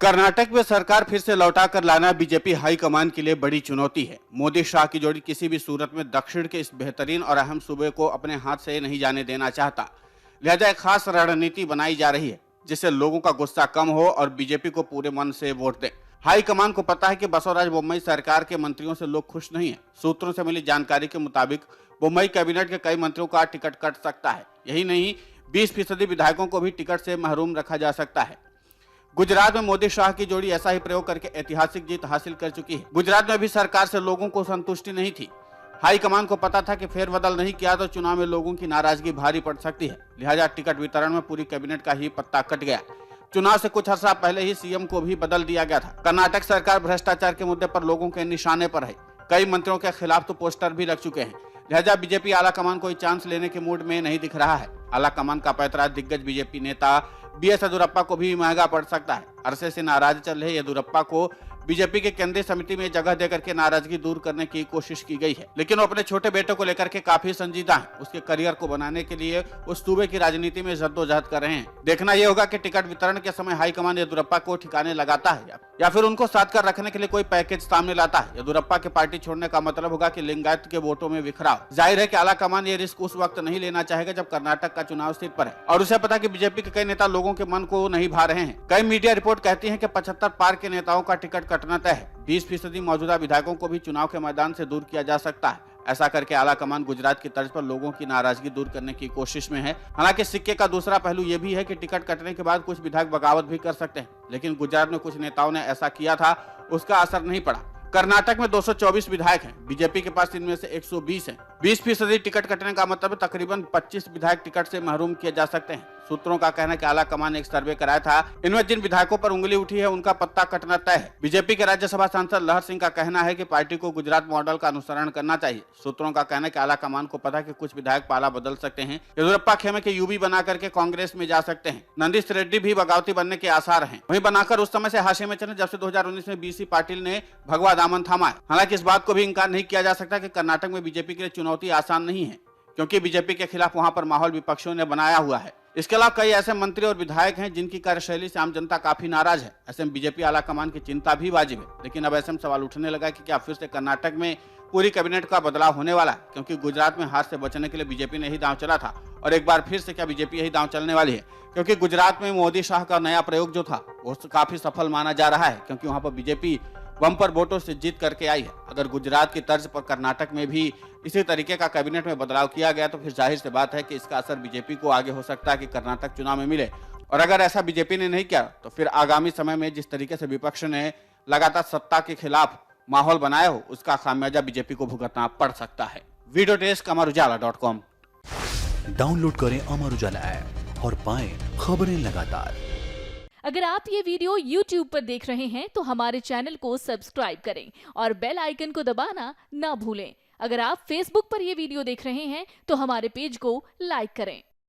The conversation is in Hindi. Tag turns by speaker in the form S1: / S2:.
S1: कर्नाटक में सरकार फिर से लौटा कर लाना बीजेपी हाईकमान के लिए बड़ी चुनौती है। मोदी शाह की जोड़ी किसी भी सूरत में दक्षिण के इस बेहतरीन और अहम सूबे को अपने हाथ से नहीं जाने देना चाहता। लिहाजा एक खास रणनीति बनाई जा रही है जिससे लोगों का गुस्सा कम हो और बीजेपी को पूरे मन से वोट दें। हाईकमान को पता है कि बसवराज बोम्मई सरकार के मंत्रियों से लोग खुश नहीं है। सूत्रों से मिली जानकारी के मुताबिक बोम्मई कैबिनेट के कई मंत्रियों का टिकट कट सकता है। यही नहीं, 20% विधायकों को भी टिकट से महरूम रखा जा सकता है। गुजरात में मोदी शाह की जोड़ी ऐसा ही प्रयोग करके ऐतिहासिक जीत हासिल कर चुकी है। गुजरात में भी सरकार से लोगों को संतुष्टि नहीं थी। हाईकमान को पता था कि फेरबदल नहीं किया तो चुनाव में लोगों की नाराजगी भारी पड़ सकती है। लिहाजा टिकट वितरण में पूरी कैबिनेट का ही पत्ता कट गया। चुनाव से कुछ अर्सा पहले ही सीएम को भी बदल दिया गया था। कर्नाटक सरकार भ्रष्टाचार के मुद्दे पर लोगों के निशाने पर है। कई मंत्रियों के खिलाफ तो पोस्टर भी लग चुके हैं। लिहाजा बीजेपी आला कमान कोई चांस लेने के मूड में नहीं दिख रहा है। आला कमान का पैतरा दिग्गज बीजेपी नेता बीएस येदियुरप्पा को भी महंगा पड़ सकता है। अरसे से नाराज चल रहे येदियुरप्पा को बीजेपी के केंद्रीय समिति में जगह देकर के नाराजगी दूर करने की कोशिश की गई है, लेकिन वो अपने छोटे बेटे को लेकर के काफी संजीदा हैं। उसके करियर को बनाने के लिए उस सूबे की राजनीति में जद्दोजहद कर रहे हैं। देखना यह होगा कि टिकट वितरण के समय हाईकमान येदियुरप्पा को ठिकाने लगाता है या फिर उनको साथ कर रखने के लिए कोई पैकेज सामने लाता है। येदियुरप्पा के पार्टी छोड़ने का मतलब होगा कि लिंगायत के वोटों में बिखराव। जाहिर है कि आला कमान ये रिस्क उस वक्त नहीं लेना चाहेगा जब कर्नाटक का चुनाव सिर पर है और उसे पता कि बीजेपी के कई नेता लोगों के मन को नहीं भा रहे हैं। कई मीडिया रिपोर्ट कहती है कि 75 पार के नेताओं का टिकट कटना तय है। 20% मौजूदा विधायकों को भी चुनाव के मैदान से दूर किया जा सकता है। ऐसा करके आला कमान गुजरात की तर्ज पर लोगों की नाराजगी दूर करने की कोशिश में है। हालांकि सिक्के का दूसरा पहलू यह भी है कि टिकट कटने के बाद कुछ विधायक बगावत भी कर सकते हैं, लेकिन गुजरात में कुछ नेताओं ने ऐसा किया था, उसका असर नहीं पड़ा। कर्नाटक में 224 विधायक हैं, बीजेपी के पास इनमें से 120 हैं। 20% टिकट कटने का मतलब तकरीबन 25 विधायक टिकट से महरूम किए जा सकते हैं। सूत्रों का कहना है कि आला कमान ने एक सर्वे कराया था, इनमें जिन विधायकों पर उंगली उठी है उनका पत्ता कटना तय है। बीजेपी के राज्यसभा सांसद लहर सिंह का कहना है कि पार्टी को गुजरात मॉडल का अनुसरण करना चाहिए। सूत्रों का कहना है कि आला कमान को पता है कि कुछ विधायक पाला बदल सकते हैं। येदियुरप्पा खेमे के यूबी बना करके कांग्रेस में जा सकते हैं। नंदीश रेड्डी भी बगावती बनने के आसार हैं। वहीं बनाकर उस समय से हाशिए में चले जब से 2019 में बीसी पाटिल ने भगवा दामन थामा है। हालांकि इस बात को भी इंकार नहीं किया जा सकता कि कर्नाटक में बीजेपी के लिए चुनौती आसान नहीं है, क्योंकि बीजेपी के खिलाफ वहां पर माहौल विपक्षियों ने बनाया हुआ है। इसके अलावा कई ऐसे मंत्री और विधायक हैं जिनकी कार्यशैली से आम जनता काफी नाराज है। ऐसे में बीजेपी आला कमान की चिंता भी वाजिब है। लेकिन अब ऐसे में सवाल उठने लगा कि क्या फिर से कर्नाटक में पूरी कैबिनेट का बदलाव होने वाला है, क्योंकि गुजरात में हार से बचने के लिए बीजेपी ने ही दांव चला था और एक बार फिर से क्या बीजेपी यही दांव चलने वाली है, क्योंकि गुजरात में मोदी शाह का नया प्रयोग जो था वो काफी सफल माना जा रहा है, क्योंकि वहां पर बीजेपी बम्पर वोटों से जीत करके आई है। अगर गुजरात की तर्ज पर कर्नाटक में भी इसी तरीके का कैबिनेट में बदलाव किया गया तो फिर जाहिर सी बात है कि इसका असर बीजेपी को आगे हो सकता है कि कर्नाटक चुनाव में मिले। और अगर ऐसा बीजेपी ने नहीं किया तो फिर आगामी समय में जिस तरीके से विपक्ष ने लगातार सत्ता के खिलाफ माहौल बनाया हो, उसका खामियाजा बीजेपी को भुगतना पड़ सकता है। Video desk अमर-उजाला.com।
S2: डाउनलोड करें अमर उजाला ऐप और पाएं खबरें लगातार।
S3: अगर आप ये वीडियो YouTube पर देख रहे हैं तो हमारे चैनल को सब्सक्राइब करें और बेल आइकन को दबाना ना भूलें। अगर आप Facebook पर ये वीडियो देख रहे हैं तो हमारे पेज को लाइक करें।